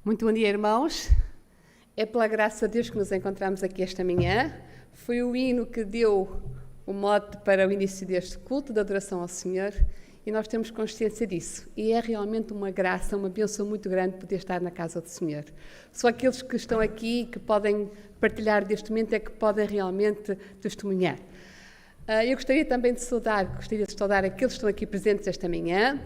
Muito bom dia, irmãos. É pela graça de Deus que nos encontramos aqui esta manhã. Foi o hino que deu o mote para o início deste culto de adoração ao Senhor e nós temos consciência disso. E é realmente uma graça, uma bênção muito grande poder estar na casa do Senhor. Só aqueles que estão aqui, que podem partilhar deste momento, é que podem realmente testemunhar. Eu gostaria também de saudar aqueles que estão aqui presentes esta manhã.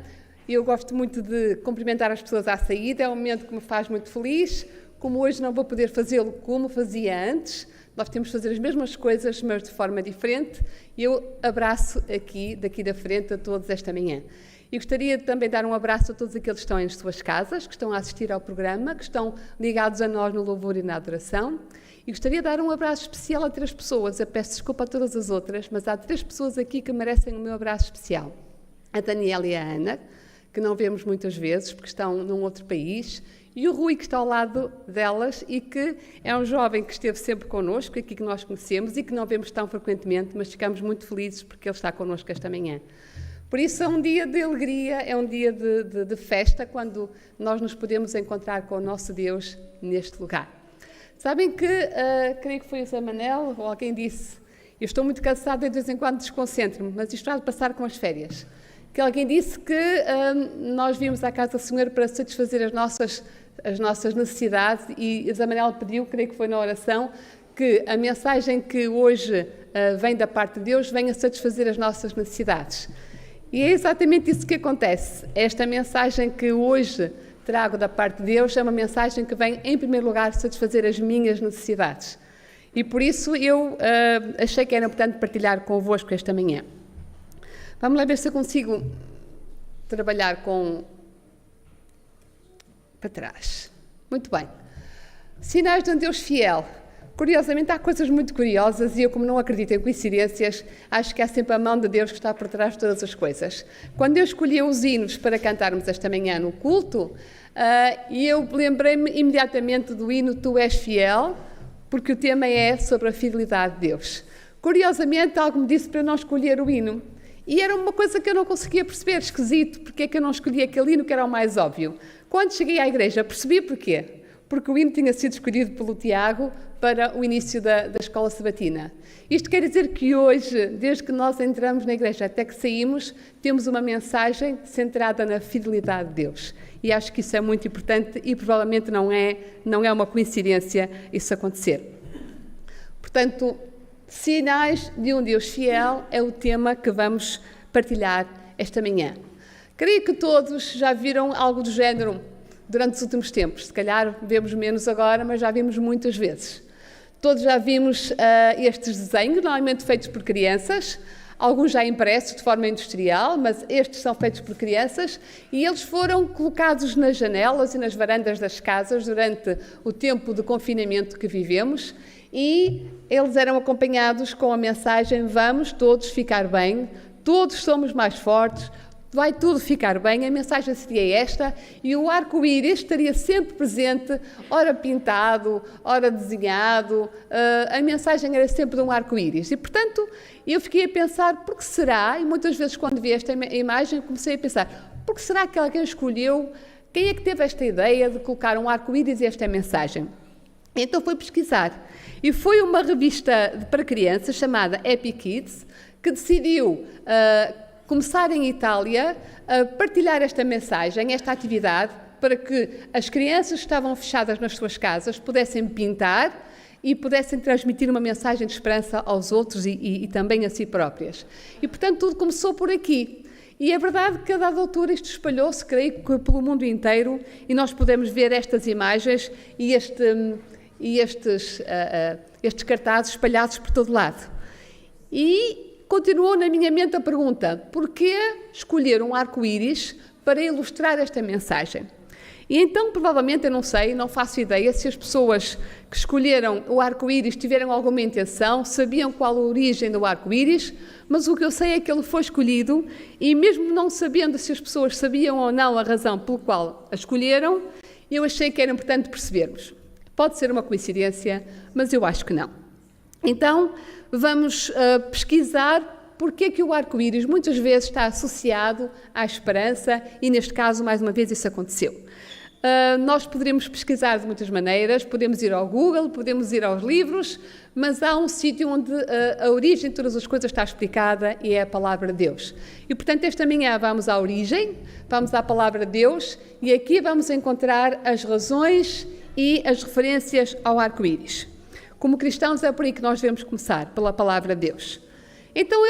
Eu gosto muito de cumprimentar as pessoas à saída, é um momento que me faz muito feliz. Como hoje não vou poder fazê-lo como fazia antes, nós temos de fazer as mesmas coisas, mas de forma diferente. Eu abraço aqui, daqui da frente, a todos esta manhã. E gostaria também de dar um abraço a todos aqueles que estão em suas casas, que estão a assistir ao programa, que estão ligados a nós no louvor e na adoração. E gostaria de dar um abraço especial a 3 pessoas. Eu peço desculpa a todas as outras, mas há 3 pessoas aqui que merecem o meu abraço especial. A Daniela e a Ana, que não vemos muitas vezes, porque estão num outro país, e o Rui, que está ao lado delas, e que é um jovem que esteve sempre connosco, aqui que nós conhecemos, e que não vemos tão frequentemente, mas ficamos muito felizes porque ele está connosco esta manhã. Por isso é um dia de alegria, é um dia de festa, quando nós nos podemos encontrar com o nosso Deus neste lugar. Sabem que, creio que foi o Zé Manel, ou alguém disse, eu estou muito cansada e de vez em quando desconcentro-me, mas isto há de passar com as férias. Que alguém disse que nós viemos à casa do Senhor para satisfazer as nossas necessidades e Zé Manel pediu, creio que foi na oração, que a mensagem que hoje vem da parte de Deus venha satisfazer as nossas necessidades. E é exatamente isso que acontece. Esta mensagem que hoje trago da parte de Deus é uma mensagem que vem, em primeiro lugar, satisfazer as minhas necessidades. E por isso eu achei que era importante partilhar convosco esta manhã. Vamos lá ver se eu consigo trabalhar para trás. Muito bem. Sinais de um Deus fiel. Curiosamente, há coisas muito curiosas e eu, como não acredito em coincidências, acho que há sempre a mão de Deus que está por trás de todas as coisas. Quando eu escolhi os hinos para cantarmos esta manhã no culto, eu lembrei-me imediatamente do hino Tu És Fiel, porque o tema é sobre a fidelidade de Deus. Curiosamente, algo me disse para eu não escolher o hino. E era uma coisa que eu não conseguia perceber, esquisito, porque é que eu não escolhi aquele hino que era o mais óbvio. Quando cheguei à igreja, percebi porquê. Porque o hino tinha sido escolhido pelo Tiago para o início da escola sabatina. Isto quer dizer que hoje, desde que nós entramos na igreja até que saímos, temos uma mensagem centrada na fidelidade de Deus. E acho que isso é muito importante e provavelmente não é uma coincidência isso acontecer. Portanto, sinais de um Deus fiel é o tema que vamos partilhar esta manhã. Creio que todos já viram algo do género durante os últimos tempos. Se calhar vemos menos agora, mas já vimos muitas vezes. Todos já vimos estes desenhos, normalmente feitos por crianças, alguns já impressos de forma industrial, mas estes são feitos por crianças e eles foram colocados nas janelas e nas varandas das casas durante o tempo de confinamento que vivemos. E eles eram acompanhados com a mensagem: vamos todos ficar bem, todos somos mais fortes, vai tudo ficar bem. A mensagem seria esta, e o arco-íris estaria sempre presente, ora pintado, ora desenhado, a mensagem era sempre de um arco-íris. E, portanto, eu fiquei a pensar, por que será, e muitas vezes quando vi esta imagem comecei a pensar, por que será que alguém escolheu, quem é que teve esta ideia de colocar um arco-íris e esta mensagem? Então fui pesquisar, e foi uma revista para crianças chamada Happy Kids que decidiu começar em Itália a partilhar esta mensagem, esta atividade, para que as crianças que estavam fechadas nas suas casas pudessem pintar e pudessem transmitir uma mensagem de esperança aos outros e também a si próprias. E, portanto, tudo começou por aqui. E é verdade que a dada altura isto espalhou-se, creio que pelo mundo inteiro, e nós podemos ver estas imagens e estes cartazes espalhados por todo lado. E continuou na minha mente a pergunta: porquê escolher um arco-íris para ilustrar esta mensagem? E então, provavelmente, eu não sei, não faço ideia se as pessoas que escolheram o arco-íris tiveram alguma intenção, sabiam qual a origem do arco-íris, mas o que eu sei é que ele foi escolhido e mesmo não sabendo se as pessoas sabiam ou não a razão pelo qual a escolheram, eu achei que era importante percebermos. Pode ser uma coincidência, mas eu acho que não. Então, vamos pesquisar porque é que o arco-íris muitas vezes está associado à esperança e, neste caso, mais uma vez, isso aconteceu. Nós poderíamos pesquisar de muitas maneiras, podemos ir ao Google, podemos ir aos livros, mas há um sítio onde a origem de todas as coisas está explicada e é a Palavra de Deus. E, portanto, esta manhã vamos à origem, vamos à Palavra de Deus e aqui vamos encontrar as razões e as referências ao arco-íris. Como cristãos é por aí que nós devemos começar, pela Palavra de Deus. Então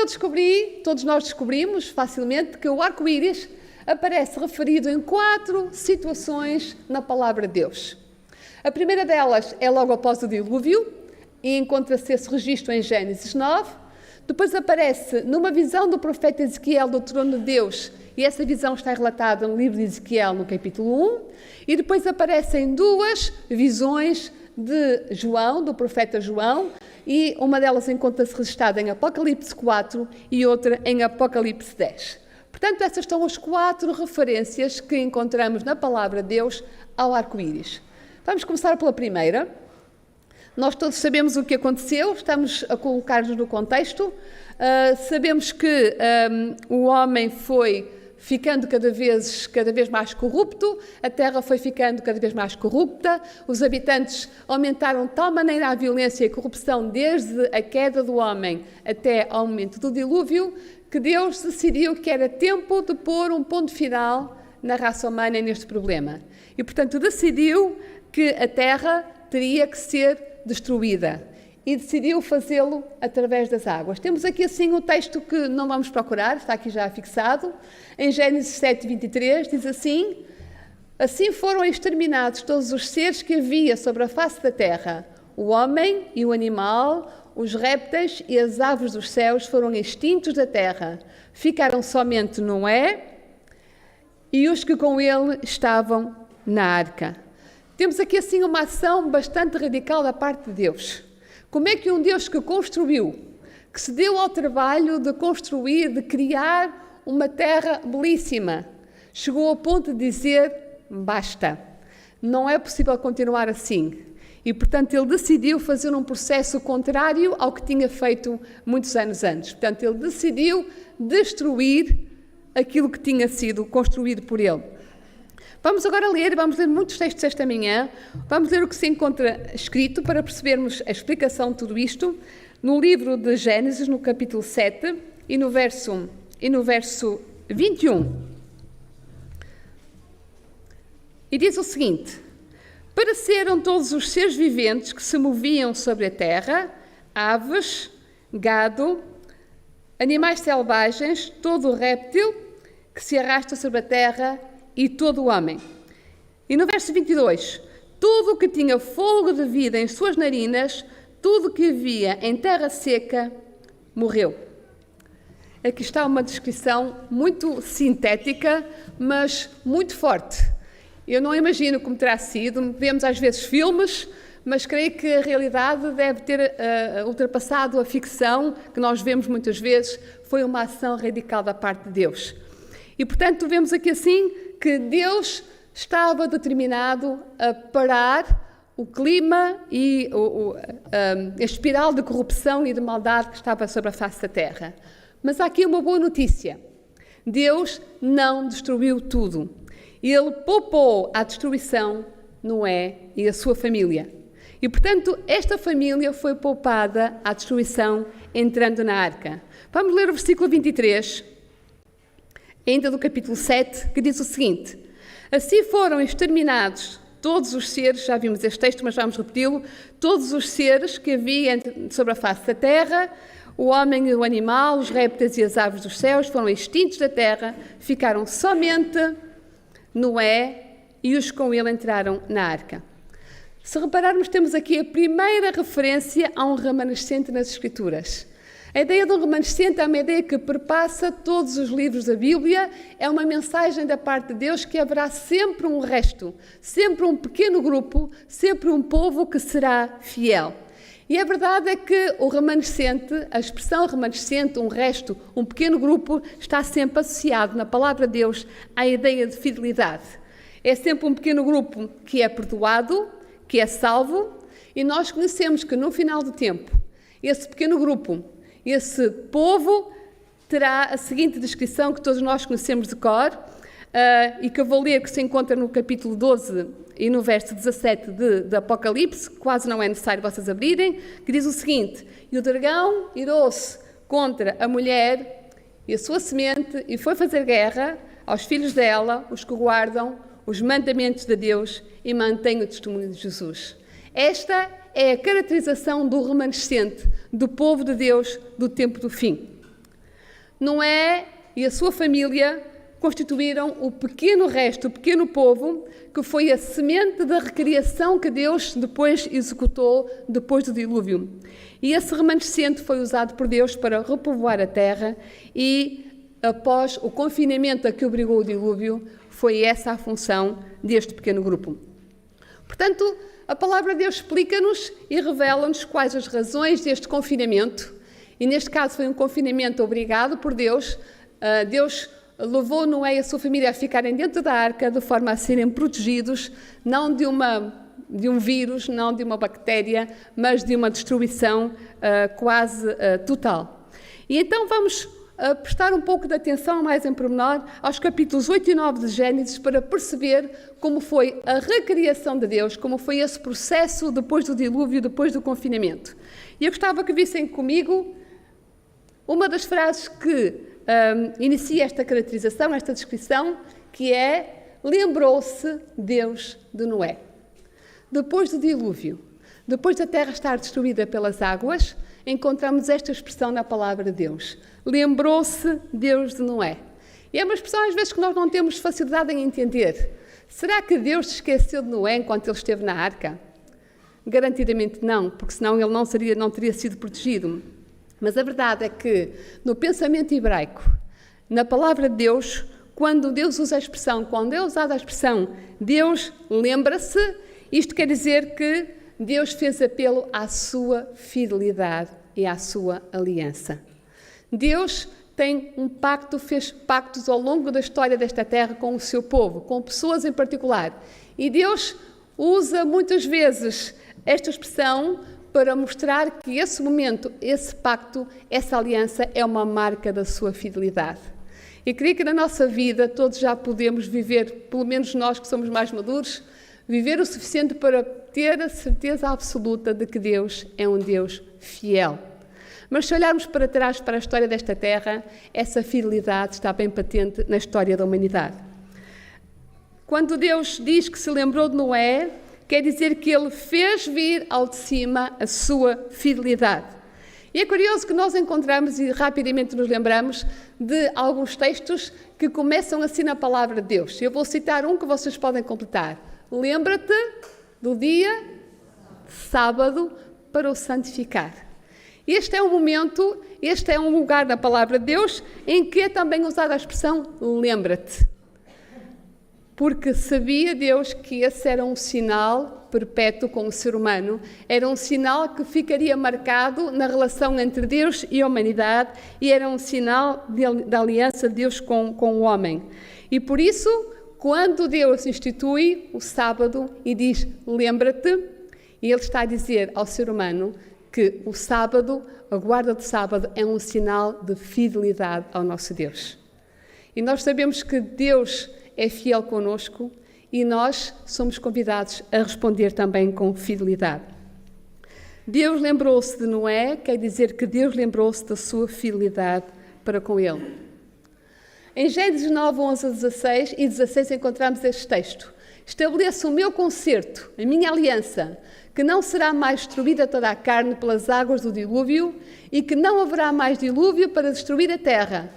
todos nós descobrimos facilmente que o arco-íris aparece referido em 4 situações na Palavra de Deus. A primeira delas é logo após o dilúvio e encontra-se esse registro em Gênesis 9. Depois aparece numa visão do profeta Ezequiel do trono de Deus, e essa visão está relatada no livro de Ezequiel, no capítulo 1. E depois aparecem 2 visões de João, do profeta João, e uma delas encontra-se registrada em Apocalipse 4 e outra em Apocalipse 10. Portanto, essas são as 4 referências que encontramos na Palavra de Deus ao arco-íris. Vamos começar pela primeira. Nós todos sabemos o que aconteceu, estamos a colocar-nos no contexto. Sabemos que o homem foi ficando cada vez mais corrupto, a terra foi ficando cada vez mais corrupta, os habitantes aumentaram de tal maneira a violência e a corrupção desde a queda do homem até ao momento do dilúvio, que Deus decidiu que era tempo de pôr um ponto final na raça humana neste problema. E, portanto, decidiu que a terra teria que ser destruída. E decidiu fazê-lo através das águas. Temos aqui assim um texto que não vamos procurar, está aqui já fixado. Em Gênesis 7:23 diz assim: assim foram exterminados todos os seres que havia sobre a face da terra. O homem e o animal, os répteis e as aves dos céus foram extintos da terra. Ficaram somente Noé e os que com ele estavam na arca. Temos aqui assim uma ação bastante radical da parte de Deus. Como é que um Deus que construiu, que se deu ao trabalho de construir, de criar uma terra belíssima, chegou ao ponto de dizer: basta, não é possível continuar assim. E, portanto, ele decidiu fazer um processo contrário ao que tinha feito muitos anos antes. Portanto, ele decidiu destruir aquilo que tinha sido construído por ele. Vamos ler muitos textos esta manhã, vamos ler o que se encontra escrito para percebermos a explicação de tudo isto no livro de Gênesis, no capítulo 7 e no verso 21. E diz o seguinte: pareceram todos os seres viventes que se moviam sobre a terra, aves, gado, animais selvagens, todo o réptil que se arrasta sobre a terra e todo o homem. E no verso 22, tudo o que tinha fôlego de vida em suas narinas, tudo o que havia em terra seca, morreu. Aqui está uma descrição muito sintética, mas muito forte. Eu não imagino como terá sido, vemos às vezes filmes, mas creio que a realidade deve ter ultrapassado a ficção, que nós vemos muitas vezes. Foi uma ação radical da parte de Deus. E, portanto, vemos aqui assim que Deus estava determinado a parar o clima e a espiral de corrupção e de maldade que estava sobre a face da terra. Mas há aqui uma boa notícia. Deus não destruiu tudo. Ele poupou à destruição Noé e a sua família. E, portanto, esta família foi poupada à destruição entrando na arca. Vamos ler o versículo 23, ainda do capítulo 7, que diz o seguinte: assim foram exterminados todos os seres, já vimos este texto, mas vamos repeti-lo, todos os seres que havia sobre a face da terra, o homem e o animal, os répteis e as aves dos céus foram extintos da terra, ficaram somente Noé e os com ele entraram na arca. Se repararmos, temos aqui a primeira referência a um remanescente nas Escrituras. A ideia de um remanescente é uma ideia que perpassa todos os livros da Bíblia, é uma mensagem da parte de Deus que haverá sempre um resto, sempre um pequeno grupo, sempre um povo que será fiel. E a verdade é que o remanescente, a expressão remanescente, um resto, um pequeno grupo, está sempre associado na palavra de Deus à ideia de fidelidade. É sempre um pequeno grupo que é perdoado, que é salvo, e nós conhecemos que no final do tempo, esse pequeno grupo, esse povo terá a seguinte descrição que todos nós conhecemos de cor: e que eu vou ler, que se encontra no capítulo 12 e no verso 17 de Apocalipse, quase não é necessário vocês abrirem, que diz o seguinte: e o dragão irou-se contra a mulher e a sua semente e foi fazer guerra aos filhos dela, os que guardam os mandamentos de Deus e mantêm o testemunho de Jesus. Esta é a caracterização do remanescente, do povo de Deus do tempo do fim. Noé e a sua família constituíram o pequeno resto, o pequeno povo, que foi a semente da recriação que Deus depois executou depois do dilúvio. E esse remanescente foi usado por Deus para repovoar a terra e, após o confinamento a que obrigou o dilúvio, foi essa a função deste pequeno grupo. Portanto, a palavra de Deus explica-nos e revela-nos quais as razões deste confinamento. E neste caso foi um confinamento obrigado por Deus. Deus levou Noé e a sua família a ficarem dentro da arca de forma a serem protegidos, não de um vírus, não de uma bactéria, mas de uma destruição quase total. E então vamos prestar um pouco de atenção mais em pormenor aos capítulos 8 e 9 de Gênesis para perceber como foi a recriação de Deus, como foi esse processo depois do dilúvio, depois do confinamento. E eu gostava que vissem comigo uma das frases que inicia esta caracterização, esta descrição, que é: lembrou-se Deus de Noé. Depois do dilúvio, depois da terra estar destruída pelas águas, encontramos esta expressão na palavra de Deus: lembrou-se Deus de Noé. E é uma expressão às vezes que nós não temos facilidade em entender. Será que Deus se esqueceu de Noé enquanto ele esteve na arca? Garantidamente não, porque senão ele não teria sido protegido. Mas a verdade é que, no pensamento hebraico, na palavra de Deus, quando Deus usa a expressão, quando é usada a expressão Deus lembra-se, isto quer dizer que Deus fez apelo à sua fidelidade e à sua aliança. Deus tem um pacto, fez pactos ao longo da história desta terra com o seu povo, com pessoas em particular. E Deus usa muitas vezes esta expressão para mostrar que esse momento, esse pacto, essa aliança é uma marca da sua fidelidade. E creio que na nossa vida todos já podemos viver, pelo menos nós que somos mais maduros, viver o suficiente para ter a certeza absoluta de que Deus é um Deus fiel. Mas se olharmos para trás para a história desta terra, essa fidelidade está bem patente na história da humanidade. Quando Deus diz que se lembrou de Noé, quer dizer que ele fez vir ao de cima a sua fidelidade. E é curioso que nós encontramos e rapidamente nos lembramos de alguns textos que começam assim na palavra de Deus. Eu vou citar um que vocês podem completar. Lembra-te do dia sábado para o santificar. Este é um momento, este é um lugar na palavra de Deus em que é também usada a expressão lembra-te. Porque sabia Deus que esse era um sinal perpétuo com o ser humano, era um sinal que ficaria marcado na relação entre Deus e a humanidade e era um sinal da aliança de Deus com o homem. E por isso, quando Deus institui o sábado e diz lembra-te, e Ele está a dizer ao ser humano que o sábado, a guarda do sábado, é um sinal de fidelidade ao nosso Deus. E nós sabemos que Deus é fiel conosco e nós somos convidados a responder também com fidelidade. Deus lembrou-se de Noé, quer dizer que Deus lembrou-se da sua fidelidade para com ele. Em Gênesis 9, 11 a 16 e 16 encontramos este texto. Estabeleço o meu concerto, a minha aliança, que não será mais destruída toda a carne pelas águas do dilúvio e que não haverá mais dilúvio para destruir a terra.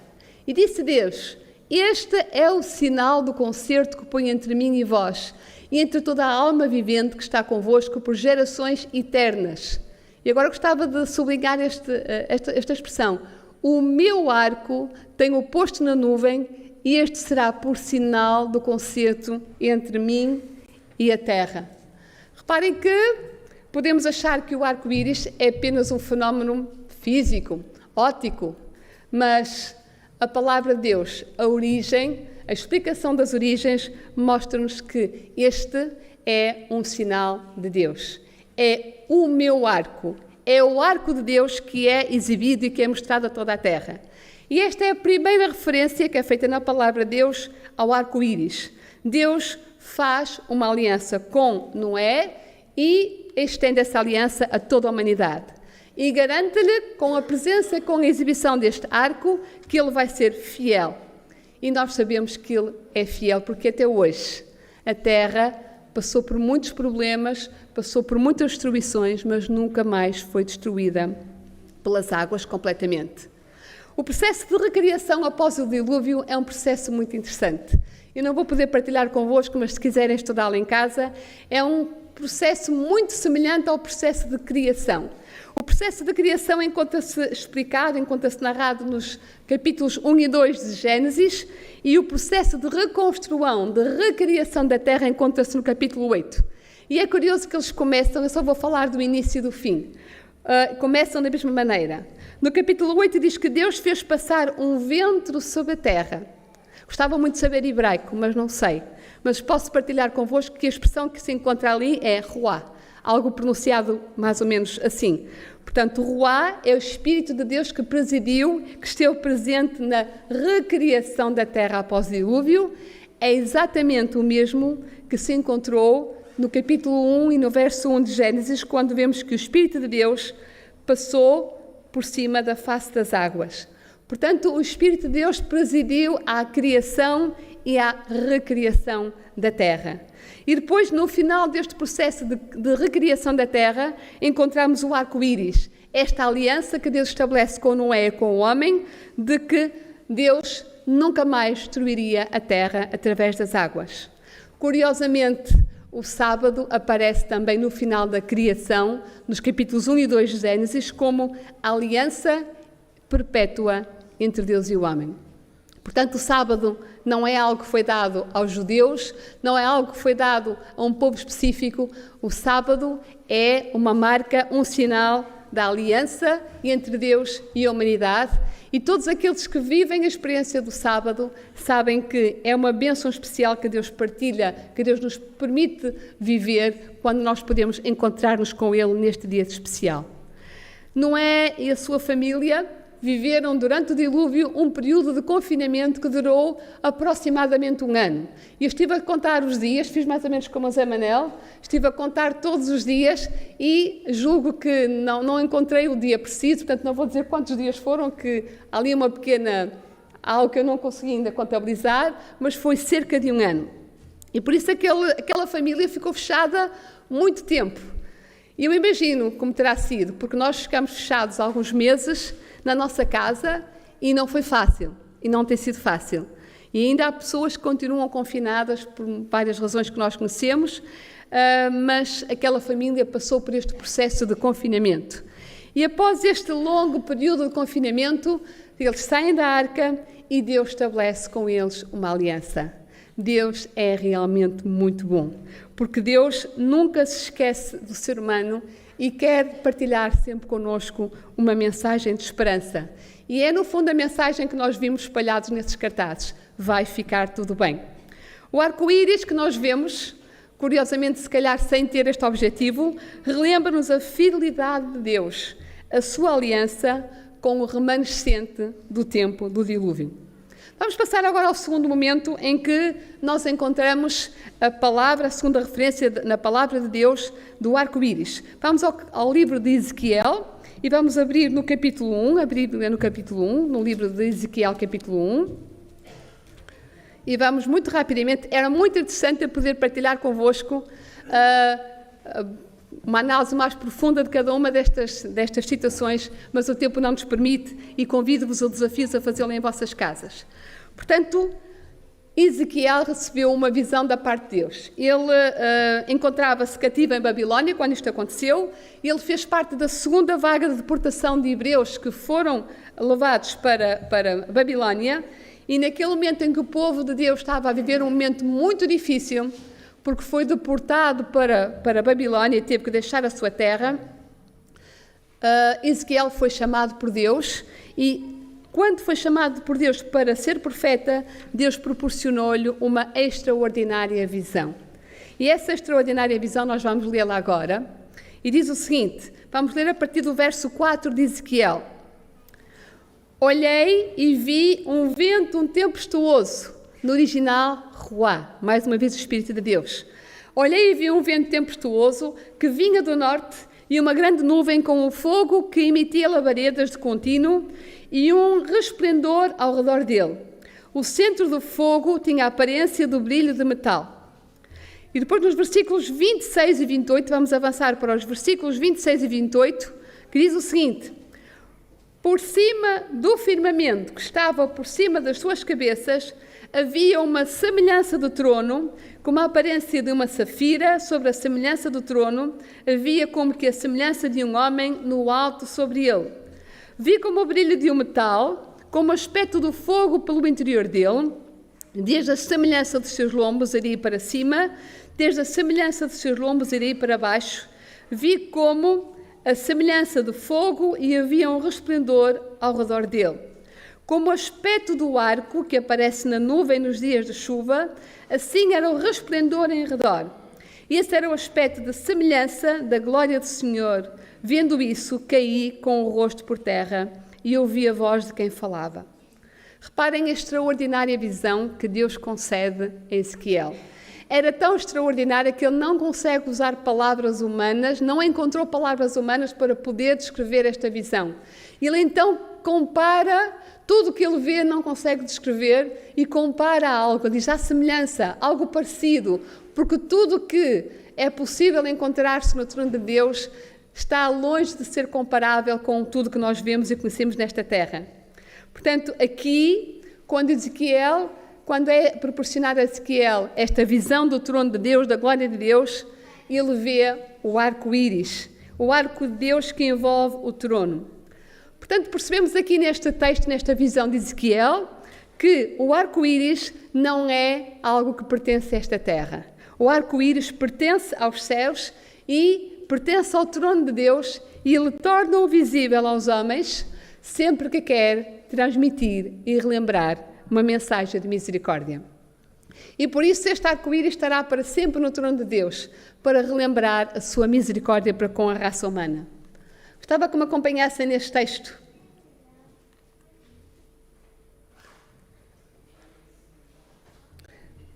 E disse Deus: este é o sinal do concerto que ponho entre mim e vós, e entre toda a alma vivente que está convosco por gerações eternas. E agora gostava de sublinhar esta expressão. O meu arco tenho posto na nuvem, e este será por sinal do concerto entre mim e a terra. Reparem que podemos achar que o arco-íris é apenas um fenómeno físico, óptico, mas a palavra de Deus, a origem, a explicação das origens, mostra-nos que este é um sinal de Deus. É o meu arco, é o arco de Deus que é exibido e que é mostrado a toda a terra. E esta é a primeira referência que é feita na palavra de Deus ao arco-íris. Deus faz uma aliança com Noé e estende essa aliança a toda a humanidade. E garante-lhe, com a presença, com a exibição deste arco, que ele vai ser fiel. E nós sabemos que ele é fiel, porque até hoje a terra passou por muitos problemas, passou por muitas destruições, mas nunca mais foi destruída pelas águas completamente. O processo de recriação após o dilúvio é um processo muito interessante. Eu não vou poder partilhar convosco, mas se quiserem estudá-lo em casa, é um processo muito semelhante ao processo de criação. O processo de criação encontra-se explicado, encontra-se narrado nos capítulos 1 e 2 de Gênesis, e o processo de reconstrução, de recriação da terra encontra-se no capítulo 8. E é curioso que eles começam, eu só vou falar do início e do fim, começam da mesma maneira. No capítulo 8 diz que Deus fez passar um vento sobre a terra. Gostava muito de saber hebraico, mas não sei. Mas posso partilhar convosco que a expressão que se encontra ali é ruá, algo pronunciado mais ou menos assim. Portanto, ruá é o Espírito de Deus que presidiu, que esteve presente na recriação da terra após o dilúvio. É exatamente o mesmo que se encontrou no capítulo 1 e no verso 1 de Gênesis, quando vemos que o Espírito de Deus passou por cima da face das águas. Portanto, o Espírito de Deus presidiu à criação e à recriação da terra. E depois, no final deste processo de recriação da terra, encontramos o arco-íris, esta aliança que Deus estabelece com Noé e com o homem, de que Deus nunca mais destruiria a terra através das águas. Curiosamente, o sábado aparece também no final da criação, nos capítulos 1 e 2 de Gênesis, como aliança perpétua entre Deus e o homem. Portanto, o sábado não é algo que foi dado aos judeus, não é algo que foi dado a um povo específico. O sábado é uma marca, um sinal da aliança entre Deus e a humanidade. E todos aqueles que vivem a experiência do sábado sabem que é uma bênção especial que Deus partilha, que Deus nos permite viver quando nós podemos encontrar-nos com Ele neste dia especial. Noé e a sua família viveram durante o dilúvio um período de confinamento que durou aproximadamente um ano. E eu estive a contar os dias, fiz mais ou menos como o Zé Manel, estive a contar todos os dias e julgo que não encontrei o dia preciso, portanto não vou dizer quantos dias foram, que ali uma pequena, algo que eu não consegui ainda contabilizar, mas foi cerca de um ano. E por isso aquela família ficou fechada muito tempo. E eu imagino como terá sido, porque nós ficamos fechados alguns meses na nossa casa e não foi fácil, e não tem sido fácil. E ainda há pessoas que continuam confinadas por várias razões que nós conhecemos, mas aquela família passou por este processo de confinamento. E após este longo período de confinamento, eles saem da arca e Deus estabelece com eles uma aliança. Deus é realmente muito bom, porque Deus nunca se esquece do ser humano e quer partilhar sempre connosco uma mensagem de esperança. E é, no fundo, a mensagem que nós vimos espalhados nesses cartazes. Vai ficar tudo bem. O arco-íris que nós vemos, curiosamente, se calhar sem ter este objetivo, relembra-nos a fidelidade de Deus, a sua aliança com o remanescente do tempo do dilúvio. Vamos passar agora ao segundo momento em que nós encontramos a palavra, a segunda referência na palavra de Deus do arco-íris. Vamos ao livro de Ezequiel e vamos abrir no capítulo 1, no livro de Ezequiel, capítulo 1. E vamos muito rapidamente, era muito interessante eu poder partilhar convosco uma análise mais profunda de cada uma destas citações, mas o tempo não nos permite e convido-vos ao desafio a fazê-lo em vossas casas. Portanto, Ezequiel recebeu uma visão da parte de Deus. Ele encontrava-se cativo em Babilónia quando isto aconteceu. Ele fez parte da segunda vaga de deportação de hebreus que foram levados para Babilónia. E naquele momento em que o povo de Deus estava a viver um momento muito difícil, porque foi deportado para Babilónia e teve que deixar a sua terra, Ezequiel foi chamado por Deus e, quando foi chamado por Deus para ser profeta, Deus proporcionou-lhe uma extraordinária visão. E essa extraordinária visão nós vamos lê-la agora. E diz o seguinte, vamos ler a partir do verso 4 de Ezequiel. Olhei e vi um vento tempestuoso. No original, ruá, mais uma vez o Espírito de Deus. Olhei e vi um vento tempestuoso que vinha do norte e uma grande nuvem com um fogo que emitia labaredas de contínuo e um resplendor ao redor dele. O centro do fogo tinha a aparência do brilho de metal. E depois nos versículos 26 e 28, vamos avançar para os versículos 26 e 28, que diz o seguinte: por cima do firmamento que estava por cima das suas cabeças, havia uma semelhança do trono, com a aparência de uma safira. Sobre a semelhança do trono, havia como que a semelhança de um homem no alto sobre ele. Vi como o brilho de um metal, como o aspecto do fogo pelo interior dele, desde a semelhança dos seus lombos iria para cima, desde a semelhança dos seus lombos iria para baixo. Vi como a semelhança do fogo e havia um resplendor ao redor dele. Como o aspecto do arco que aparece na nuvem nos dias de chuva, assim era o resplendor em redor. E esse era o aspecto de semelhança da glória do Senhor. Vendo isso, caí com o rosto por terra e ouvi a voz de quem falava. Reparem a extraordinária visão que Deus concede a Ezequiel. Era tão extraordinária que ele não consegue usar palavras humanas, não encontrou palavras humanas para poder descrever esta visão. Ele então compara tudo o que ele vê, não consegue descrever, e compara algo, diz à semelhança, algo parecido, porque tudo que é possível encontrar-se no trono de Deus está longe de ser comparável com tudo que nós vemos e conhecemos nesta terra. Portanto, aqui, quando é proporcionado a Ezequiel esta visão do trono de Deus, da glória de Deus, ele vê o arco-íris, o arco de Deus que envolve o trono. Portanto, percebemos aqui neste texto, nesta visão de Ezequiel, que o arco-íris não é algo que pertence a esta terra. O arco-íris pertence aos céus e pertence ao trono de Deus, e ele torna-o visível aos homens sempre que quer transmitir e relembrar uma mensagem de misericórdia. E por isso este arco-íris estará para sempre no trono de Deus, para relembrar a sua misericórdia para com a raça humana. Gostava que me acompanhassem neste texto.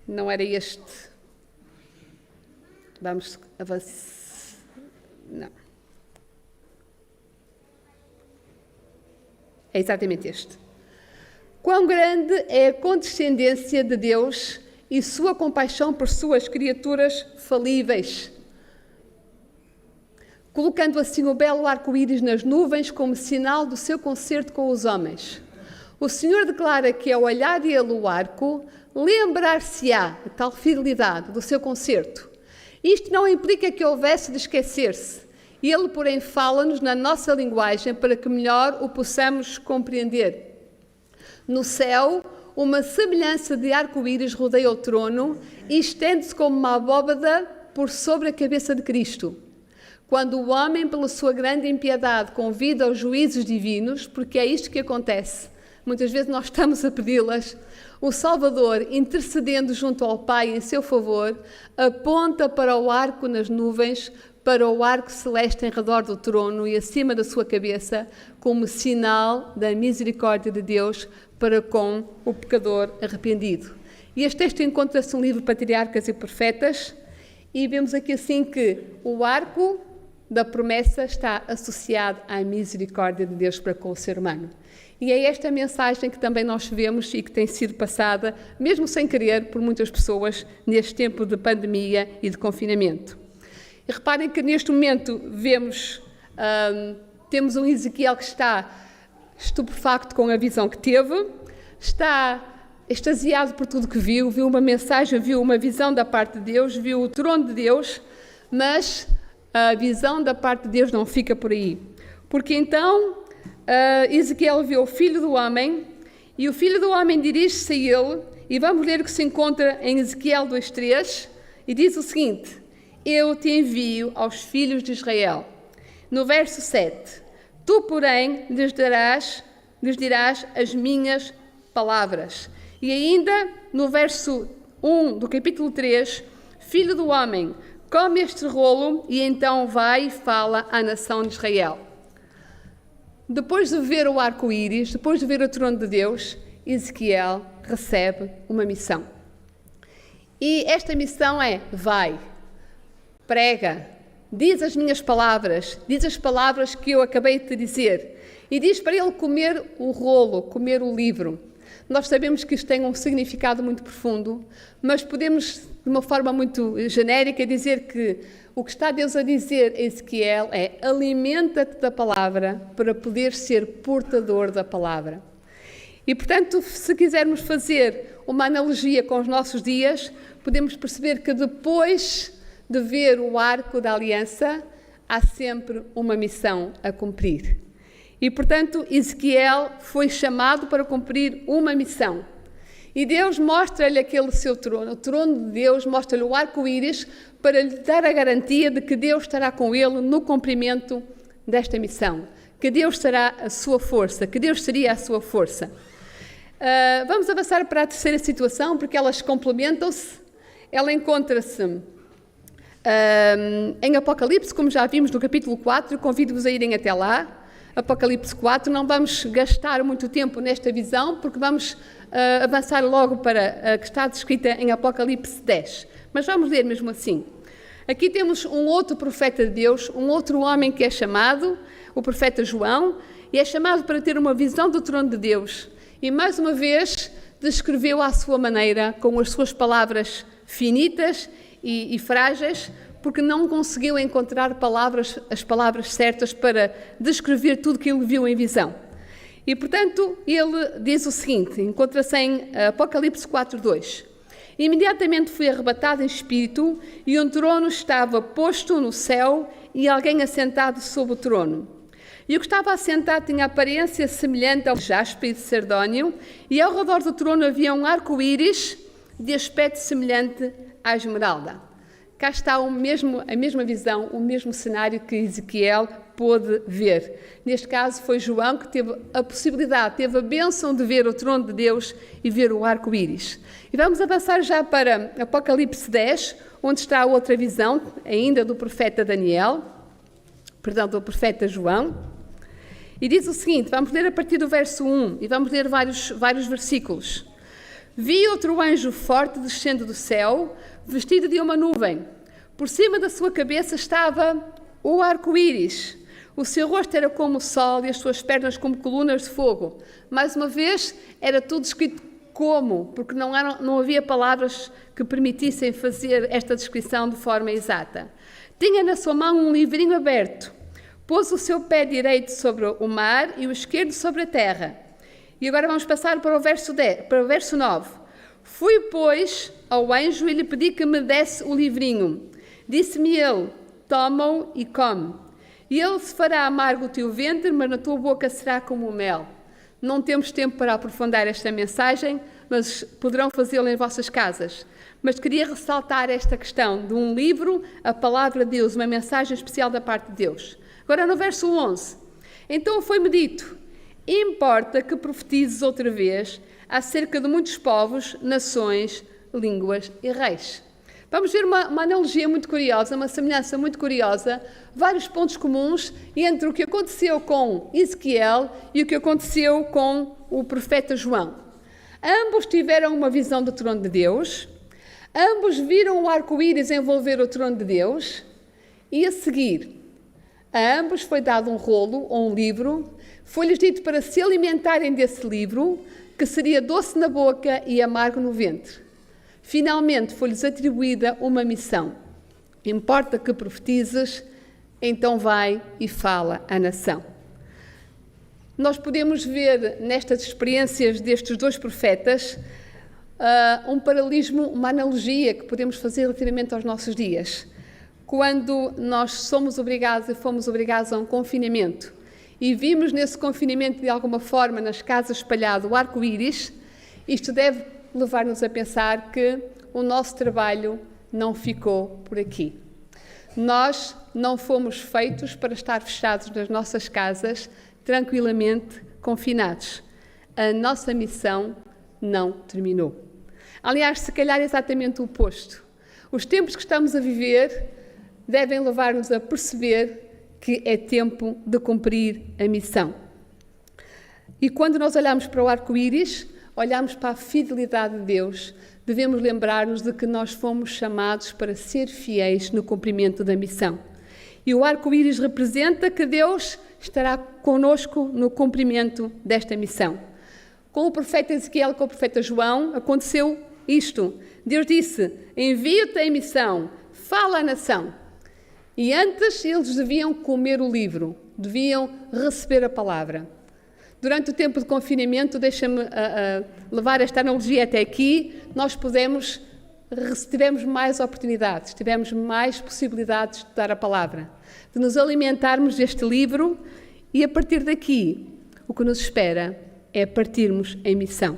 Não era este. Vamos avançar. Não. É exatamente este. Quão grande é a condescendência de Deus e sua compaixão por suas criaturas falíveis, colocando assim o belo arco-íris nas nuvens como sinal do seu concerto com os homens. O Senhor declara que, ao olhar ele o arco, lembrar-se-á a tal fidelidade do seu concerto. Isto não implica que houvesse de esquecer-se. Ele, porém, fala-nos na nossa linguagem para que melhor o possamos compreender. No céu, uma semelhança de arco-íris rodeia o trono e estende-se como uma abóbada por sobre a cabeça de Cristo. Quando o homem, pela sua grande impiedade, convida aos juízos divinos, porque é isto que acontece, muitas vezes nós estamos a pedi-las, o Salvador, intercedendo junto ao Pai em seu favor, aponta para o arco nas nuvens, para o arco celeste em redor do trono e acima da sua cabeça, como sinal da misericórdia de Deus para com o pecador arrependido. E este texto encontra-se no livro Patriarcas e Profetas, e vemos aqui assim que o arco da promessa está associado à misericórdia de Deus para com o ser humano. E é esta mensagem que também nós vemos e que tem sido passada, mesmo sem querer, por muitas pessoas neste tempo de pandemia e de confinamento. E reparem que neste momento temos um Ezequiel que está estupefacto com a visão que teve, está extasiado por tudo que viu uma mensagem, viu uma visão da parte de Deus, viu o trono de Deus, mas a visão da parte de Deus não fica por aí. Porque então Ezequiel viu o Filho do Homem, e o Filho do Homem dirige-se a ele, e vamos ler o que se encontra em Ezequiel 2:3, e diz o seguinte: eu te envio aos filhos de Israel. No verso 7, tu, porém, lhes dirás as minhas palavras. E ainda no verso 1 do capítulo 3, filho do homem, come este rolo e então vai e fala à nação de Israel. depois de ver o arco-íris, depois de ver o trono de Deus, Ezequiel recebe uma missão. E esta missão é: vai, prega, diz as minhas palavras, diz as palavras que eu acabei de te dizer. E diz para ele comer o rolo, comer o livro. Nós sabemos que isto tem um significado muito profundo, mas podemos, de uma forma muito genérica, dizer que o que está Deus a dizer a Ezequiel é: alimenta-te da palavra para poder ser portador da palavra. E, portanto, se quisermos fazer uma analogia com os nossos dias, podemos perceber que depois de ver o arco da aliança, há sempre uma missão a cumprir. E, portanto, Ezequiel foi chamado para cumprir uma missão. E Deus mostra-lhe aquele seu trono, o trono de Deus, mostra-lhe o arco-íris para lhe dar a garantia de que Deus estará com ele no cumprimento desta missão, que Deus será a sua força, que Deus seria a sua força. Vamos avançar para a terceira situação, porque elas complementam-se. Ela encontra-se em Apocalipse, como já vimos no capítulo 4, convido-vos a irem até lá. Apocalipse 4, não vamos gastar muito tempo nesta visão, porque vamos avançar logo para a que está descrita em Apocalipse 10. Mas vamos ler mesmo assim. Aqui temos um outro profeta de Deus, um outro homem que é chamado, o profeta João, e é chamado para ter uma visão do trono de Deus. E mais uma vez descreveu à sua maneira, com as suas palavras finitas e frágeis, porque não conseguiu encontrar as palavras certas para descrever tudo que ele viu em visão. E, portanto, ele diz o seguinte, encontra-se em Apocalipse 4:2. Imediatamente fui arrebatado em espírito, e um trono estava posto no céu, e alguém assentado sobre o trono. E o que estava assentado tinha aparência semelhante ao jaspe e de sardónio, e ao redor do trono havia um arco-íris de aspecto semelhante à esmeralda. Cá está a mesma visão, o mesmo cenário que Ezequiel pôde ver. Neste caso foi João que teve a possibilidade, teve a bênção de ver o trono de Deus e ver o arco-íris. E vamos avançar já para Apocalipse 10, onde está a outra visão, ainda do profeta do profeta João. E diz o seguinte, vamos ler a partir do verso 1 e vamos ler vários versículos. Vi outro anjo forte descendo do céu, vestido de uma nuvem. Por cima da sua cabeça estava o arco-íris. O seu rosto era como o sol e as suas pernas como colunas de fogo. Mais uma vez, era tudo escrito como, porque não havia palavras que permitissem fazer esta descrição de forma exata. Tinha na sua mão um livrinho aberto. Pôs o seu pé direito sobre o mar e o esquerdo sobre a terra. E agora vamos passar para o verso 9. Fui, pois, ao anjo e lhe pedi que me desse o livrinho. Disse-me ele, toma-o e come. E ele se fará amargo o teu ventre, mas na tua boca será como o mel. Não temos tempo para aprofundar esta mensagem, mas poderão fazê-lo em vossas casas. Mas queria ressaltar esta questão de um livro, a palavra de Deus, uma mensagem especial da parte de Deus. Agora no verso 11. Então foi-me dito, importa que profetizes outra vez acerca de muitos povos, nações, línguas e reis. Vamos ver uma analogia muito curiosa, uma semelhança muito curiosa, vários pontos comuns entre o que aconteceu com Ezequiel e o que aconteceu com o profeta João. Ambos tiveram uma visão do trono de Deus, ambos viram o arco-íris envolver o trono de Deus, e a seguir, a ambos foi dado um rolo ou um livro, foi-lhes dito para se alimentarem desse livro, que seria doce na boca e amargo no ventre. Finalmente foi-lhes atribuída uma missão. Importa que profetizes, então vai e fala à nação. Nós podemos ver nestas experiências destes dois profetas um paralelismo, uma analogia que podemos fazer relativamente aos nossos dias. Quando nós somos obrigados e fomos obrigados a um confinamento e vimos nesse confinamento de alguma forma nas casas espalhado o arco-íris, isto deve levar-nos a pensar que o nosso trabalho não ficou por aqui. Nós não fomos feitos para estar fechados nas nossas casas, tranquilamente confinados. A nossa missão não terminou. Aliás, se calhar é exatamente o oposto. Os tempos que estamos a viver devem levar-nos a perceber que é tempo de cumprir a missão. E quando nós olhamos para o arco-íris, olhamos para a fidelidade de Deus, devemos lembrar-nos de que nós fomos chamados para ser fiéis no cumprimento da missão. E o arco-íris representa que Deus estará conosco no cumprimento desta missão. Com o profeta Ezequiel, com o profeta João, aconteceu isto. Deus disse: envio-te em missão, fala à nação. E antes eles deviam comer o livro, deviam receber a palavra. Durante o tempo de confinamento, deixa-me levar esta analogia até aqui, nós tivemos mais oportunidades, tivemos mais possibilidades de dar a palavra, de nos alimentarmos deste livro e a partir daqui o que nos espera é partirmos em missão.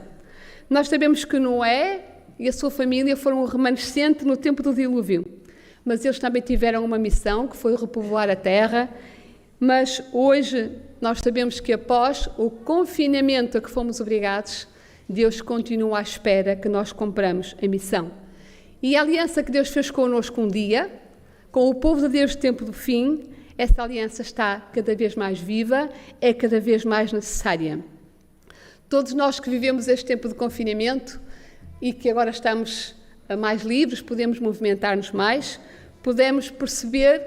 Nós sabemos que Noé e a sua família foram um remanescente no tempo do dilúvio, mas eles também tiveram uma missão que foi repovoar a terra, mas hoje nós sabemos que após o confinamento a que fomos obrigados, Deus continua à espera que nós cumpramos a missão. E a aliança que Deus fez connosco um dia, com o povo de Deus do tempo do fim, essa aliança está cada vez mais viva, é cada vez mais necessária. Todos nós que vivemos este tempo de confinamento e que agora estamos mais livres, podemos movimentar-nos mais, podemos perceber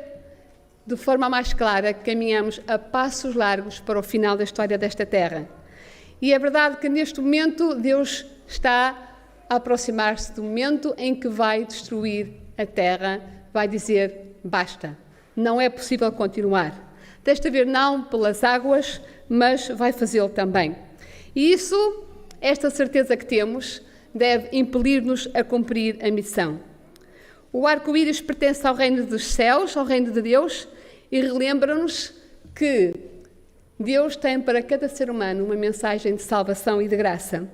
de forma mais clara que caminhamos a passos largos para o final da história desta terra. E é verdade que neste momento Deus está a aproximar-se do momento em que vai destruir a terra, vai dizer basta, não é possível continuar. Desta vez não pelas águas, mas vai fazê-lo também. E isso, esta certeza que temos, deve impelir-nos a cumprir a missão. O arco-íris pertence ao reino dos céus, ao reino de Deus, e relembra-nos que Deus tem para cada ser humano uma mensagem de salvação e de graça.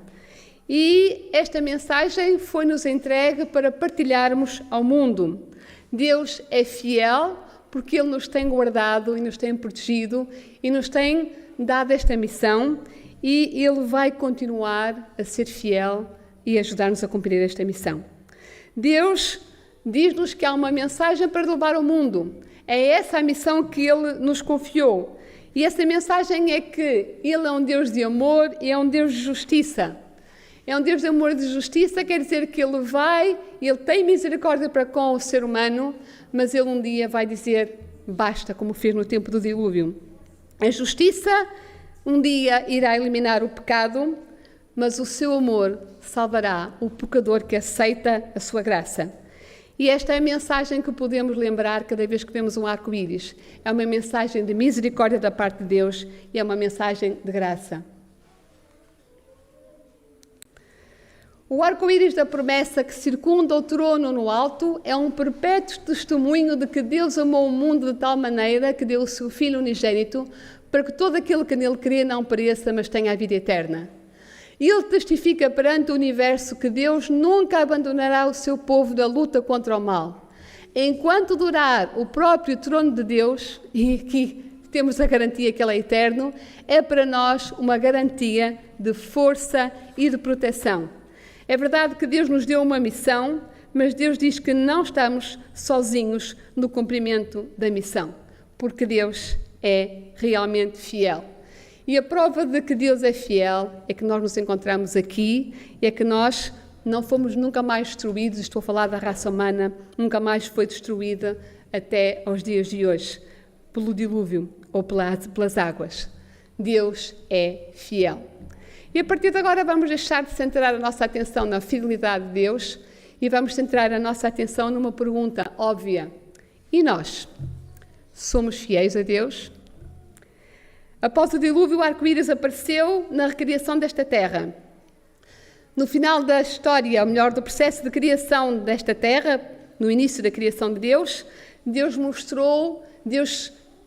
E esta mensagem foi-nos entregue para partilharmos ao mundo. Deus é fiel porque Ele nos tem guardado e nos tem protegido e nos tem dado esta missão e Ele vai continuar a ser fiel e ajudar-nos a cumprir esta missão. Deus diz-nos que há uma mensagem para levar ao mundo. É essa a missão que Ele nos confiou. E essa mensagem é que Ele é um Deus de amor e é um Deus de justiça. É um Deus de amor e de justiça, quer dizer que Ele Ele tem misericórdia para com o ser humano, mas Ele um dia vai dizer basta, como fez no tempo do dilúvio. A justiça um dia irá eliminar o pecado, mas o seu amor salvará o pecador que aceita a sua graça. E esta é a mensagem que podemos lembrar cada vez que vemos um arco-íris. É uma mensagem de misericórdia da parte de Deus e é uma mensagem de graça. O arco-íris da promessa que circunda o trono no alto é um perpétuo testemunho de que Deus amou o mundo de tal maneira que deu o seu Filho unigênito para que todo aquele que nele crê não pereça, mas tenha a vida eterna. Ele testifica perante o universo que Deus nunca abandonará o seu povo da luta contra o mal. Enquanto durar o próprio trono de Deus, e aqui temos a garantia que Ele é eterno, é para nós uma garantia de força e de proteção. É verdade que Deus nos deu uma missão, mas Deus diz que não estamos sozinhos no cumprimento da missão, porque Deus é realmente fiel. E a prova de que Deus é fiel é que nós nos encontramos aqui e é que nós não fomos nunca mais destruídos, estou a falar da raça humana, nunca mais foi destruída até aos dias de hoje, pelo dilúvio ou pelas águas. Deus é fiel. E a partir de agora vamos deixar de centrar a nossa atenção na fidelidade de Deus e vamos centrar a nossa atenção numa pergunta óbvia. E nós? Somos fiéis a Deus? Após o dilúvio, o arco-íris apareceu na recriação desta terra. No final da história, ou melhor, do processo de criação desta terra, no início da criação de Deus, Deus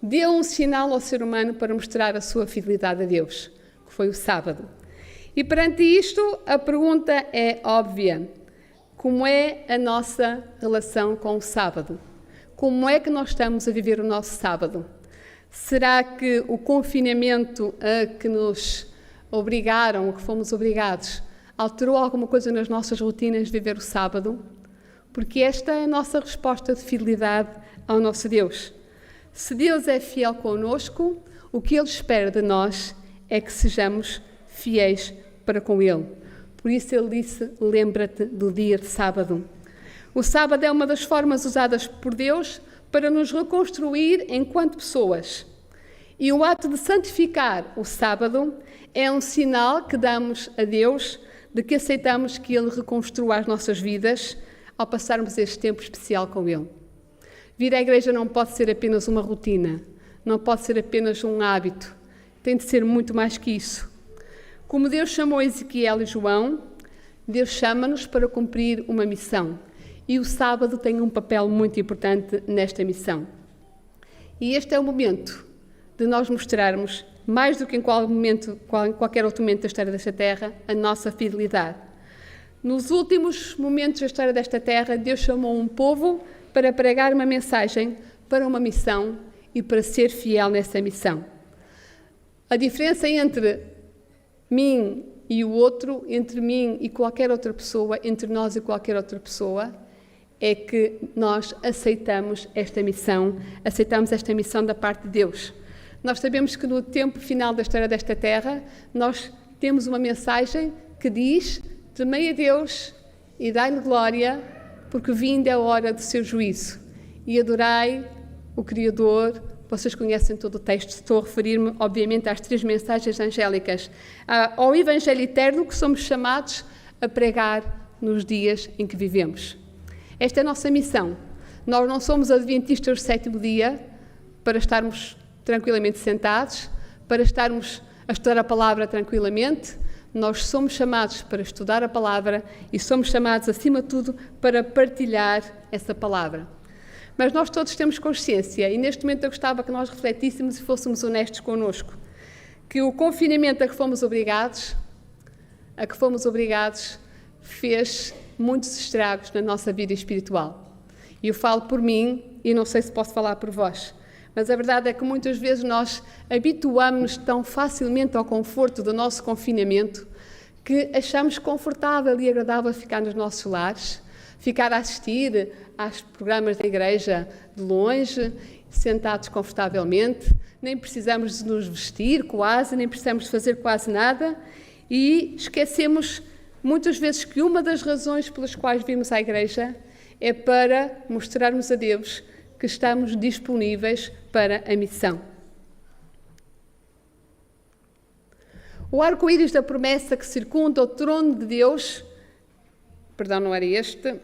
deu um sinal ao ser humano para mostrar a sua fidelidade a Deus, que foi o sábado. E perante isto, a pergunta é óbvia. Como é a nossa relação com o sábado? Como é que nós estamos a viver o nosso sábado? Será que o confinamento a que nos obrigaram, a que fomos obrigados, alterou alguma coisa nas nossas rotinas de viver o sábado? Porque esta é a nossa resposta de fidelidade ao nosso Deus. Se Deus é fiel connosco, o que Ele espera de nós é que sejamos fiéis para com Ele. Por isso Ele disse, lembra-te do dia de sábado. O sábado é uma das formas usadas por Deus para nos reconstruir enquanto pessoas. E o ato de santificar o sábado é um sinal que damos a Deus de que aceitamos que Ele reconstrua as nossas vidas ao passarmos este tempo especial com Ele. Vir à igreja não pode ser apenas uma rotina, não pode ser apenas um hábito, tem de ser muito mais que isso. Como Deus chamou Ezequiel e João, Deus chama-nos para cumprir uma missão. E o sábado tem um papel muito importante nesta missão. E este é o momento de nós mostrarmos, mais do que em qualquer outro momento da história desta terra, a nossa fidelidade. Nos últimos momentos da história desta terra, Deus chamou um povo para pregar uma mensagem para uma missão e para ser fiel nessa missão. A diferença entre mim e o outro, entre mim e qualquer outra pessoa, entre nós e qualquer outra pessoa, é que nós aceitamos esta missão da parte de Deus. Nós sabemos que no tempo final da história desta terra, nós temos uma mensagem que diz, temei a Deus e dai-lhe glória, porque vinda é a hora do seu juízo. E adorai o Criador. Vocês conhecem todo o texto, estou a referir-me, obviamente, às 3 mensagens angélicas, ao Evangelho eterno que somos chamados a pregar nos dias em que vivemos. Esta é a nossa missão. Nós não somos adventistas do 7º dia para estarmos tranquilamente sentados, para estarmos a estudar a palavra tranquilamente. Nós somos chamados para estudar a palavra e somos chamados, acima de tudo, para partilhar essa palavra. Mas nós todos temos consciência, e neste momento eu gostava que nós refletíssemos e fôssemos honestos connosco, que o confinamento a que fomos obrigados, fez muitos estragos na nossa vida espiritual. E eu falo por mim, e não sei se posso falar por vós, mas a verdade é que muitas vezes nós habituamos-nos tão facilmente ao conforto do nosso confinamento que achamos confortável e agradável ficar nos nossos lares, ficar a assistir aos programas da igreja de longe, sentados confortavelmente, nem precisamos de nos vestir quase, nem precisamos de fazer quase nada, e esquecemos muitas vezes que uma das razões pelas quais vimos à igreja é para mostrarmos a Deus que estamos disponíveis para a missão. O arco-íris da promessa que circunda o trono de Deus, perdão, não era este,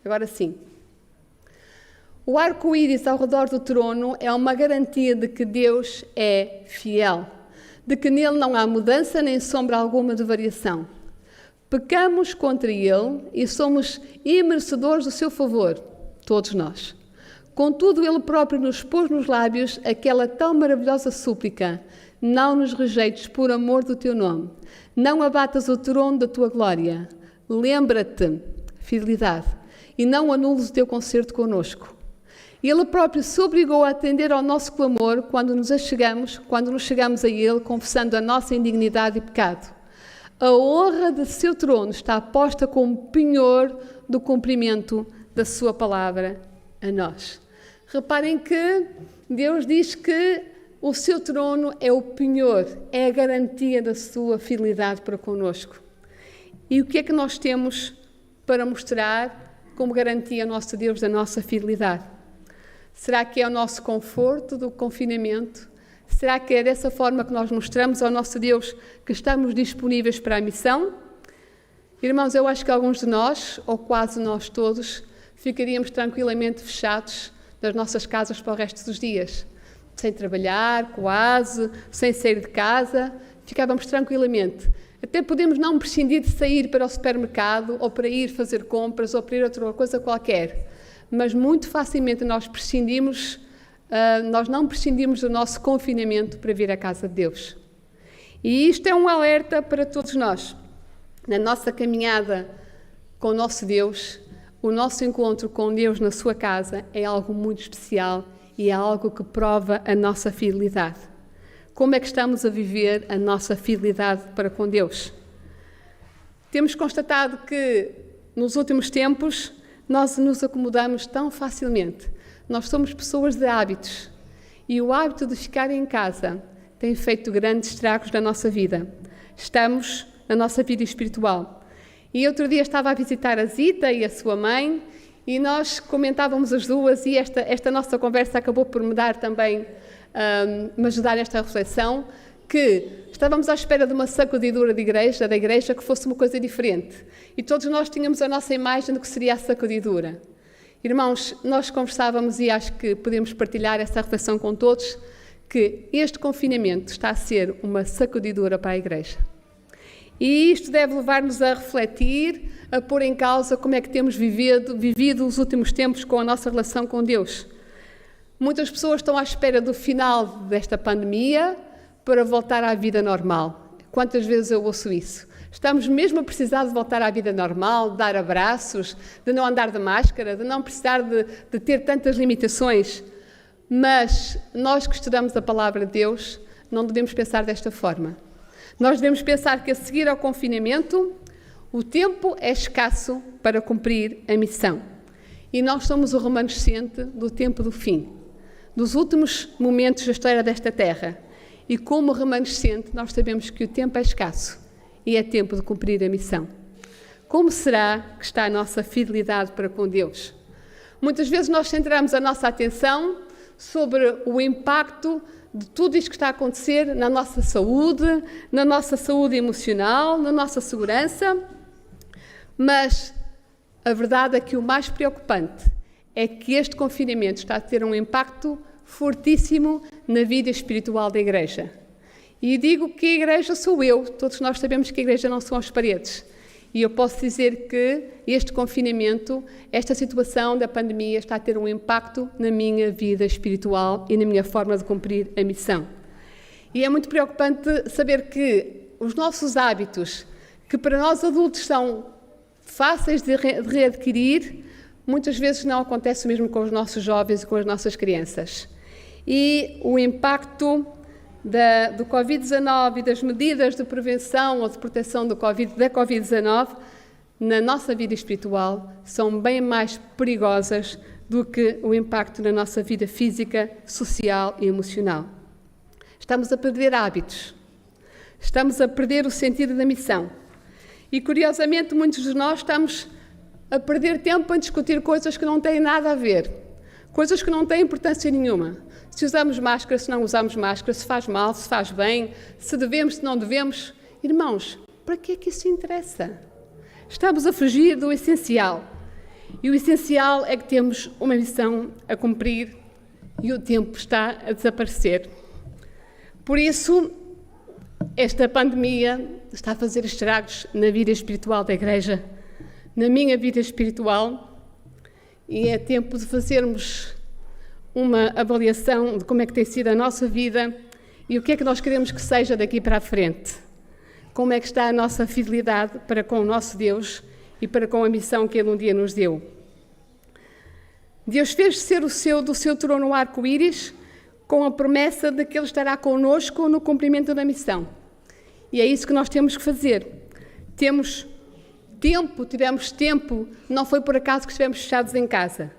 agora sim. O arco-íris ao redor do trono é uma garantia de que Deus é fiel, de que nele não há mudança nem sombra alguma de variação. Pecamos contra ele e somos imerecedores do seu favor, todos nós. Contudo, ele próprio nos pôs nos lábios aquela tão maravilhosa súplica: não nos rejeites por amor do teu nome, não abatas o trono da tua glória, lembra-te, fidelidade, e não anules o teu concerto conosco. Ele próprio se obrigou a atender ao nosso clamor quando nos chegamos a ele, confessando a nossa indignidade e pecado. A honra de seu trono está posta como penhor do cumprimento da sua palavra a nós. Reparem que Deus diz que o seu trono é o penhor, é a garantia da sua fidelidade para conosco. E o que é que nós temos para mostrar como garantia ao nosso Deus da nossa fidelidade? Será que é o nosso conforto do confinamento? Será que é dessa forma que nós mostramos ao nosso Deus que estamos disponíveis para a missão? Irmãos, eu acho que alguns de nós, ou quase nós todos, ficaríamos tranquilamente fechados das nossas casas para o resto dos dias. Sem trabalhar, quase, sem sair de casa, ficávamos tranquilamente. Até podemos não prescindir de sair para o supermercado, ou para ir fazer compras, ou para ir a outra coisa qualquer. Mas muito facilmente nós não prescindimos do nosso confinamento para vir à casa de Deus. E isto é um alerta para todos nós. Na nossa caminhada com o nosso Deus, o nosso encontro com Deus na sua casa é algo muito especial e é algo que prova a nossa fidelidade. Como é que estamos a viver a nossa fidelidade para com Deus? Temos constatado que nos últimos tempos nós nos acomodamos tão facilmente. Nós somos pessoas de hábitos E o hábito de ficar em casa tem feito grandes estragos na nossa vida. Estamos na nossa vida espiritual. E outro dia estava a visitar a Zita e a sua mãe, e nós comentávamos as duas, e esta nossa conversa acabou por me dar também, me ajudar nesta reflexão, que estávamos à espera de uma sacudidura da igreja, que fosse uma coisa diferente. E todos nós tínhamos a nossa imagem do que seria a sacudidura. Irmãos, nós conversávamos, e acho que podemos partilhar essa reflexão com todos, que este confinamento está a ser uma sacudidura para a igreja. E isto deve levar-nos a refletir, a pôr em causa como é que temos vivido os últimos tempos com a nossa relação com Deus. Muitas pessoas estão à espera do final desta pandemia para voltar à vida normal. Quantas vezes eu ouço isso? Estamos mesmo a precisar de voltar à vida normal, de dar abraços, de não andar de máscara, de não precisar de ter tantas limitações. Mas nós que estudamos a palavra de Deus, não devemos pensar desta forma. Nós devemos pensar que a seguir ao confinamento, o tempo é escasso para cumprir a missão. E nós somos o remanescente do tempo do fim, dos últimos momentos da história desta terra. E como remanescente, nós sabemos que o tempo é escasso e é tempo de cumprir a missão. Como será que está a nossa fidelidade para com Deus? Muitas vezes nós centramos a nossa atenção sobre o impacto de tudo isto que está a acontecer na nossa saúde emocional, na nossa segurança, mas a verdade é que o mais preocupante é que este confinamento está a ter um impacto fortíssimo na vida espiritual da igreja. E digo que a igreja sou eu, todos nós sabemos que a igreja não são as paredes. E eu posso dizer que este confinamento, esta situação da pandemia está a ter um impacto na minha vida espiritual e na minha forma de cumprir a missão. E é muito preocupante saber que os nossos hábitos, que para nós adultos são fáceis de readquirir, muitas vezes não acontece o mesmo com os nossos jovens e com as nossas crianças. E o impacto do Covid-19 e das medidas de prevenção ou de proteção da Covid-19 na nossa vida espiritual são bem mais perigosas do que o impacto na nossa vida física, social e emocional. Estamos a perder hábitos, estamos a perder o sentido da missão e, curiosamente, muitos de nós estamos a perder tempo em discutir coisas que não têm nada a ver, coisas que não têm importância nenhuma. Se usamos máscara, se não usamos máscara, se faz mal, se faz bem, se devemos, se não devemos. Irmãos, para que é que isso interessa? Estamos a fugir do essencial. E o essencial é que temos uma missão a cumprir e o tempo está a desaparecer. Por isso, esta pandemia está a fazer estragos na vida espiritual da igreja, na minha vida espiritual, e é tempo de fazermos uma avaliação de como é que tem sido a nossa vida e o que é que nós queremos que seja daqui para a frente. Como é que está a nossa fidelidade para com o nosso Deus e para com a missão que Ele um dia nos deu. Deus fez ser do seu trono o arco-íris com a promessa de que Ele estará connosco no cumprimento da missão. E é isso que nós temos que fazer. Tivemos tempo, não foi por acaso que estivemos fechados em casa.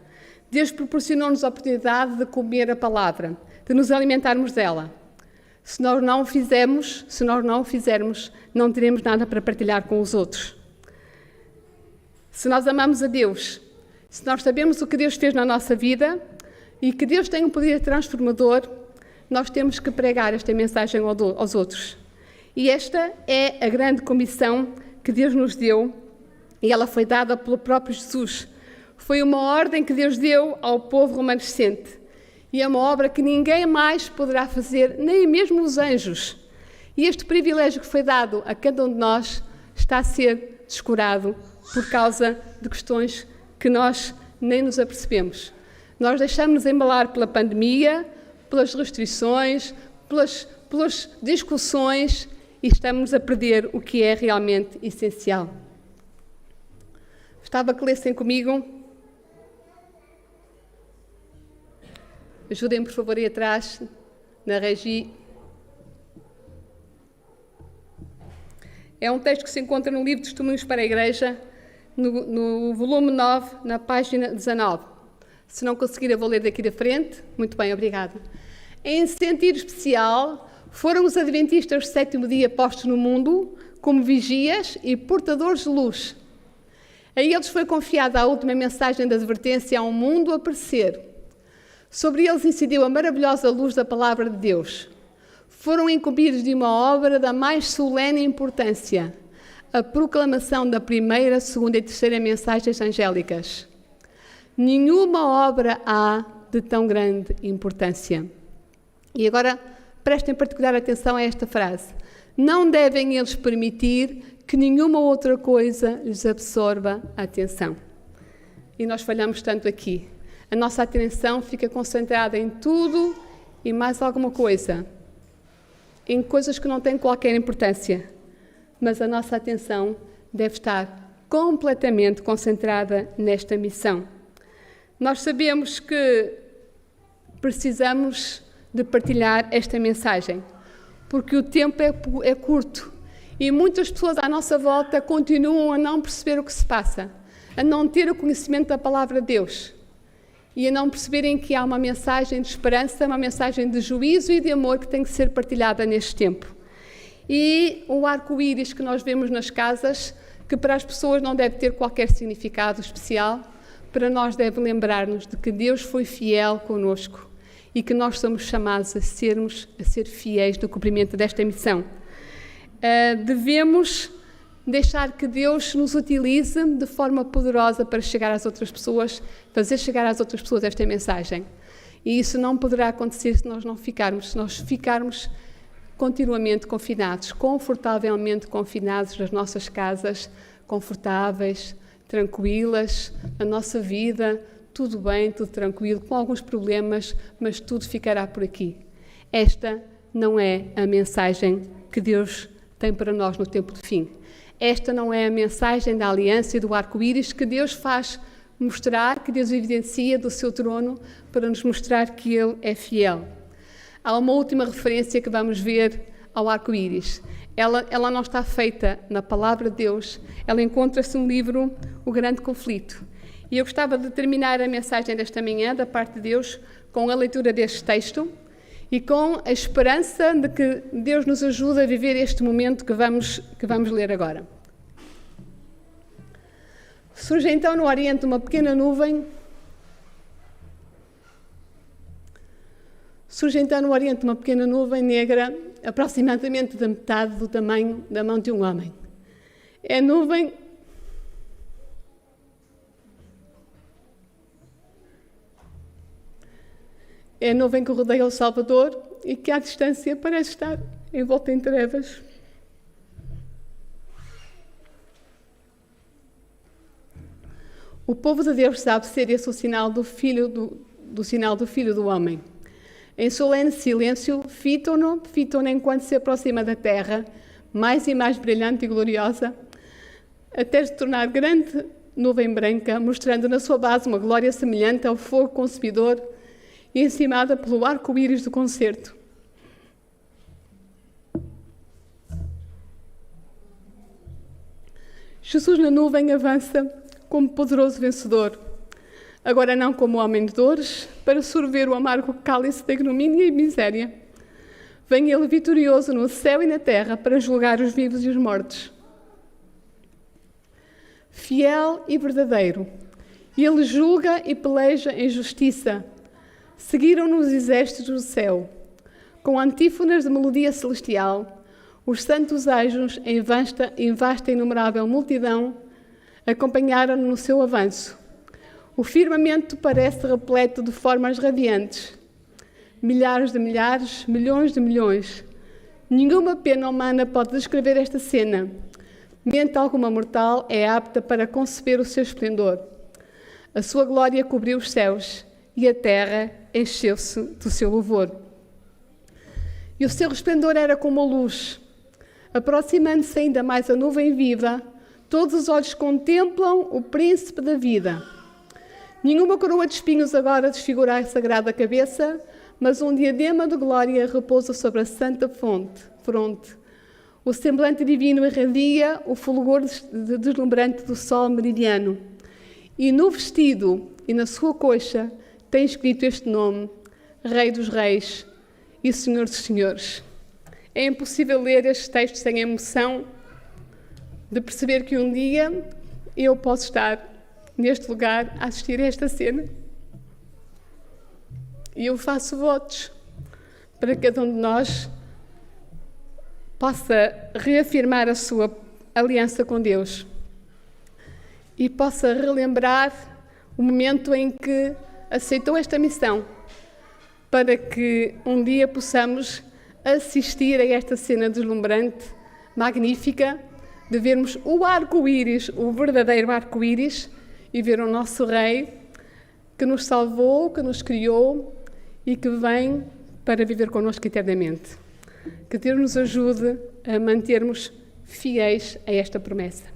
Deus proporcionou-nos a oportunidade de comer a palavra, de nos alimentarmos dela. Se nós não o fizermos, não teremos nada para partilhar com os outros. Se nós amamos a Deus, se nós sabemos o que Deus fez na nossa vida e que Deus tem um poder transformador, nós temos que pregar esta mensagem aos outros. E esta é a grande comissão que Deus nos deu e ela foi dada pelo próprio Jesus. Foi uma ordem que Deus deu ao povo remanescente. E é uma obra que ninguém mais poderá fazer, nem mesmo os anjos. E este privilégio que foi dado a cada um de nós está a ser descurado por causa de questões que nós nem nos apercebemos. Nós deixamos-nos embalar pela pandemia, pelas restrições, pelas discussões e estamos a perder o que é realmente essencial. Gostava que lessem comigo. Ajudem-me, por favor, aí atrás, na regi. É um texto que se encontra no livro Testemunhos para a Igreja, no volume 9, na página 19. Se não conseguir, eu vou ler daqui da frente. Muito bem, obrigada. Em sentido especial, foram os adventistas do sétimo dia postos no mundo como vigias e portadores de luz. A eles foi confiada a última mensagem de advertência ao mundo a perecer. Sobre eles incidiu a maravilhosa luz da palavra de Deus. Foram incumbidos de uma obra da mais solene importância, a proclamação da primeira, segunda e terceira mensagens angélicas. Nenhuma obra há de tão grande importância. E agora, prestem particular atenção a esta frase. Não devem eles permitir que nenhuma outra coisa lhes absorva a atenção. E nós falhamos tanto aqui. A nossa atenção fica concentrada em tudo e mais alguma coisa. Em coisas que não têm qualquer importância. Mas a nossa atenção deve estar completamente concentrada nesta missão. Nós sabemos que precisamos de partilhar esta mensagem, porque o tempo é curto e muitas pessoas à nossa volta continuam a não perceber o que se passa, a não ter o conhecimento da palavra de Deus e a não perceberem que há uma mensagem de esperança, uma mensagem de juízo e de amor que tem que ser partilhada neste tempo. E o arco-íris que nós vemos nas casas, que para as pessoas não deve ter qualquer significado especial, para nós deve lembrar-nos de que Deus foi fiel conosco e que nós somos chamados a ser fiéis no cumprimento desta missão. Devemos deixar que Deus nos utilize de forma poderosa para chegar às outras pessoas, fazer chegar às outras pessoas esta mensagem. E isso não poderá acontecer se nós ficarmos continuamente confinados, confortavelmente confinados nas nossas casas, confortáveis, tranquilas, a nossa vida, tudo bem, tudo tranquilo, com alguns problemas, mas tudo ficará por aqui. Esta não é a mensagem que Deus tem para nós no tempo do fim. Esta não é a mensagem da aliança e do arco-íris que Deus faz mostrar, que Deus evidencia do seu trono para nos mostrar que Ele é fiel. Há uma última referência que vamos ver ao arco-íris. Ela não está feita na palavra de Deus, ela encontra-se no livro O Grande Conflito. E eu gostava de terminar a mensagem desta manhã, da parte de Deus, com a leitura deste texto e com a esperança de que Deus nos ajude a viver este momento que vamos ler agora. Surge então no Oriente uma pequena nuvem. Surge então no Oriente uma pequena nuvem negra, aproximadamente da metade do tamanho da mão de um homem. É a nuvem que rodeia o Salvador e que à distância parece estar envolta em trevas. O povo de Deus sabe ser esse o sinal do Filho do Homem. Em solene silêncio, fitam-no enquanto se aproxima da terra, mais e mais brilhante e gloriosa, até se tornar grande nuvem branca, mostrando na sua base uma glória semelhante ao fogo consumidor e encimada pelo arco-íris do concerto. Jesus na nuvem avança como poderoso vencedor, agora não como homem de dores, para sorver o amargo cálice da ignomínia e miséria. Vem ele vitorioso no céu e na terra para julgar os vivos e os mortos. Fiel e verdadeiro, ele julga e peleja em justiça. Seguiram-no os exércitos do céu. Com antífonas de melodia celestial, os santos anjos em vasta e inumerável multidão acompanharam-no no seu avanço. O firmamento parece repleto de formas radiantes. Milhares de milhares, milhões de milhões. Nenhuma pena humana pode descrever esta cena. Mente alguma mortal é apta para conceber o seu esplendor. A sua glória cobriu os céus e a terra encheu-se do seu louvor. E o seu resplendor era como a luz. Aproximando-se ainda mais a nuvem viva, todos os olhos contemplam o príncipe da vida. Nenhuma coroa de espinhos agora desfigura a sagrada cabeça, mas um diadema de glória repousa sobre a santa fronte. O semblante divino irradia o fulgor deslumbrante do sol meridiano. E no vestido e na sua coxa tem escrito este nome: Rei dos Reis, e Senhor dos Senhores. É impossível ler estes textos sem emoção de perceber que um dia eu posso estar neste lugar a assistir a esta cena. E eu faço votos para que cada um de nós possa reafirmar a sua aliança com Deus e possa relembrar o momento em que aceitou esta missão, para que um dia possamos assistir a esta cena deslumbrante, magnífica, de vermos o arco-íris, o verdadeiro arco-íris, e ver o nosso Rei que nos salvou, que nos criou e que vem para viver connosco eternamente. Que Deus nos ajude a mantermos fiéis a esta promessa.